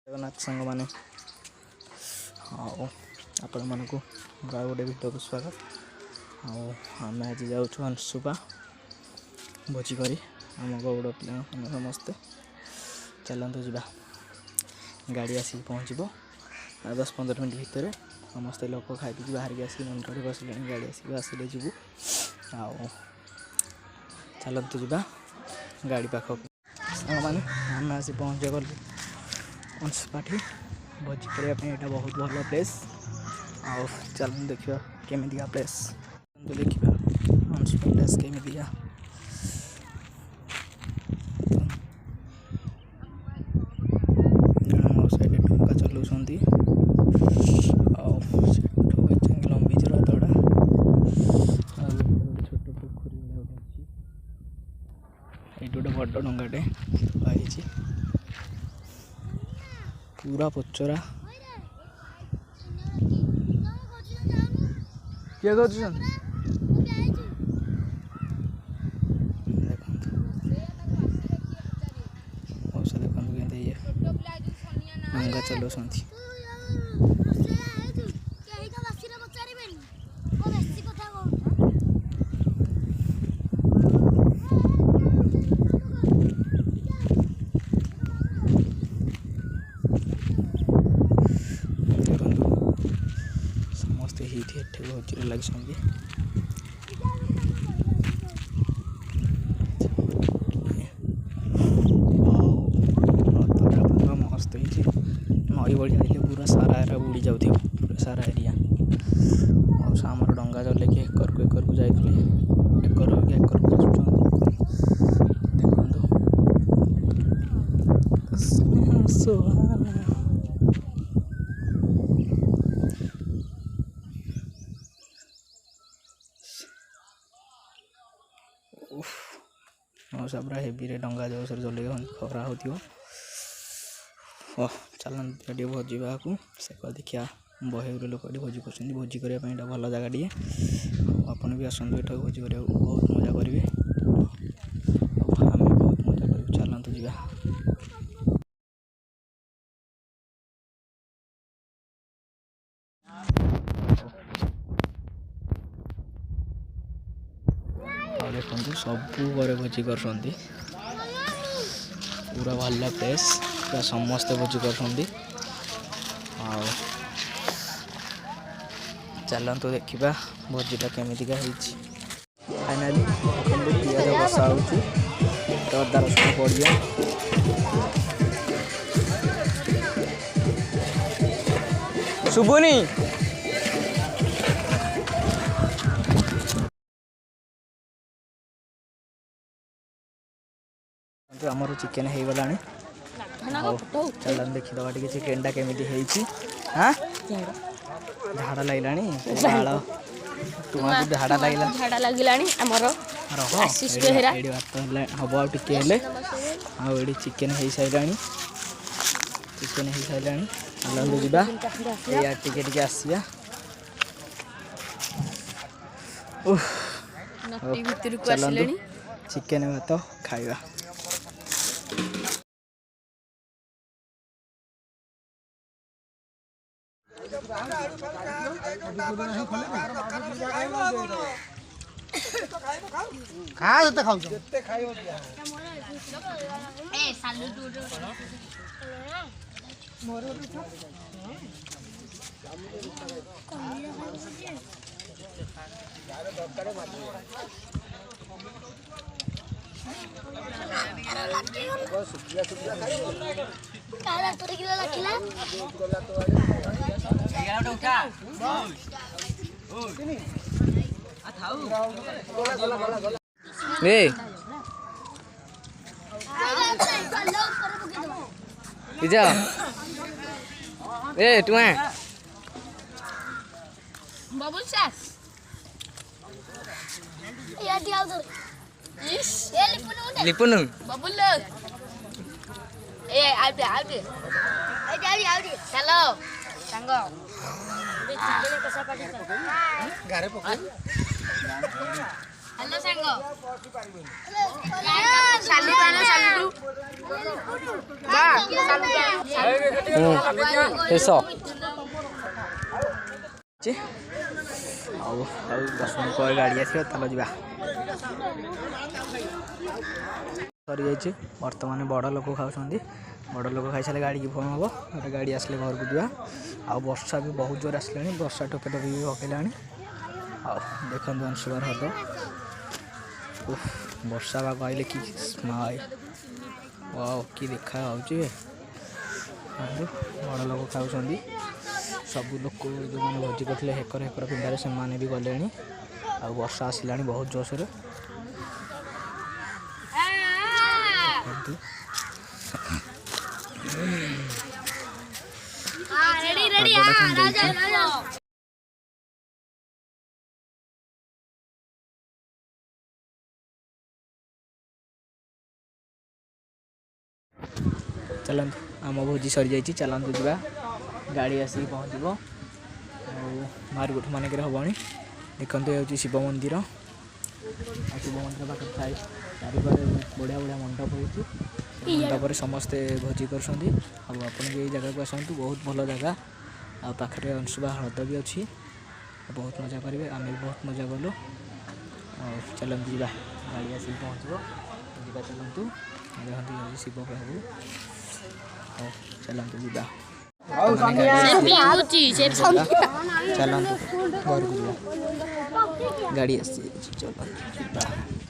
जगन्नाथ सांग मैंने हाँ आपण मानक गोटे भिडियो को स्वागत आम आज जाऊँ अंशुपा भोजी करी आम गौड़ पिला समस्ते चलते जा गाड़ी आसिक पहुँचब 10-15 मिनट भितर समस्ते लोक खाई पी बाहर की आसिक मंडे बसले गाड़ी आसिक आसिले जीवु चलते जा गाड़ी पाखक मैंने आम आसी पहुँच गल अंशुपाठी भोजी करने यहाँ बहुत भल प्लेस आउ चल देखा केमिया प्लेस देखा अंशुपा प्लेस केमिया डंगा चलाउं लंबी रथड़ा छोट पोखरी ये गोटे बड़ डंगाटे पूरा पचरा किए कर डंगा चलाऊ समस्ते भोजी लगे मस्त नई बढ़िया पूरा सारा एरा बुड़ी जाऊ पूरा सारा एरिया आमर डंगा चल कि एकर को जाइए एकर को मौसा पूरा हेवी रे डंगा जो सर चल खरा हो चलन टे भोजी को से देखिया बहे लोक भोजी कर भोजी करने भल जगह टे आपन भी आसतु ये भोजी कर बहुत मजा करेंगे आम बहुत मजा कर चलतु जा देखो सबू घरे भोजी कर पूरा भल प्लेस पूरा समस्ते भोजी कर चलतु देखा भोजीटा केमिका फाइनाली पियाज बसा अदा रसुण पड़िया शुभुनी आमर चिकेन हो गला चल देखीदे टे चिकेनटा केमी हाँ झाड़ा लगला तुम्हारा झाड़ा लगला हम टे आगे चिकेन हो सारा चिकेन हो सारा चलते जा टे आसिया चलते चिकेन भात खाइबा तुम्हें बबुल सैस या दिया उधर इस ये लिपुनु बबुल ए आउट ए चलो संगो बे चिकन कसा पाटी घरे पकड़ हेलो सांग सालू गाना सालू बा शेष ଆଉ 10 ମିନିଟ୍ ପରେ ଗାଡ଼ି ଆସିବ ତାହେଲେ ଯିବା। ସରିଯାଇଛି ବର୍ତ୍ତମାନ ବଡ଼ ଲୋକ ଖାଉଛନ୍ତି। ବଡ଼ ଲୋକ ଖାଇସାରିଲେ ଗାଡ଼ିକି ଫୋନ୍ ହେବ, ଗୋଟେ ଗାଡ଼ି ଆସିଲେ ଘରକୁ ଯିବା। ଆଉ ବର୍ଷା ବି ବହୁତ ଜୋର ଆସିଲାଣି, ବର୍ଷା ଟୋପେ ଟୋପେ ବି ପକେଇଲାଣି। ଆଉ ଦେଖନ୍ତୁ ଅଂଶୁବାର ହ୍ରଦ, ବର୍ଷା ବା କହିଲେ କି ସ୍ମାଇଲ୍, ୱାଓ କି ଦେଖା ହେଉଛି। ବଡ଼ ଲୋକ ଖାଉଛନ୍ତି, ସବୁ ଲୋକ ଯେଉଁମାନେ ଭୋଜି କରିଥିଲେ ହେକର ପିଣ୍ଡାରେ ସେମାନେ ବି ଗଲେଣି। ଆଉ ବର୍ଷା ଆସିଲାଣି ବହୁତ ଜୋରସୋରେ। ଚାଲନ୍ତୁ ଆମ ଭୋଜି ସରିଯାଇଛି, ଚାଲନ୍ତୁ ଯିବା। ଗାଡ଼ି ଆସିକି ପହଞ୍ଚିବ ଆଉ ମାରୁଗୁଠ ମାନଙ୍କରେ ହେବଣି। ଦେଖନ୍ତୁ ଏ ହେଉଛି ଶିବ ମନ୍ଦିର। ଆଉ ଶିବ ମନ୍ଦିର ପାଖରେ ଚାରିପାରେ ବଢ଼ିଆ ବଢ଼ିଆ ମଣ୍ଡପ ହୋଇଛି। ମଣ୍ଡପରେ ସମସ୍ତେ ଭୋଜି କରୁଛନ୍ତି। ଆଉ ଆପଣ ବି ଏଇ ଜାଗାକୁ ଆସନ୍ତୁ, ବହୁତ ଭଲ ଜାଗା। ଆଉ ପାଖରେ ଅଂଶୁପା ହ୍ରଦ ବି ଅଛି, ବହୁତ ମଜା କରିବେ। ଆମେ ବି ବହୁତ ମଜା କଲୁ। ଆଉ ଚାଲନ୍ତୁ ଯିବା, ଗାଡ଼ି ଆସିକି ପହଞ୍ଚିବ, ଯିବା ଚାଲନ୍ତୁ। ଦେଖନ୍ତୁ ହେଉଛି ଶିବ ପ୍ରଭୁ। ହଉ ଚାଲନ୍ତୁ ଯିବା, ଚାଲନ୍ତୁ ଘରକୁ ଯିବା। ଗାଡ଼ି ଆସିଛି, ଚାଲନ୍ତୁ ଯିବା।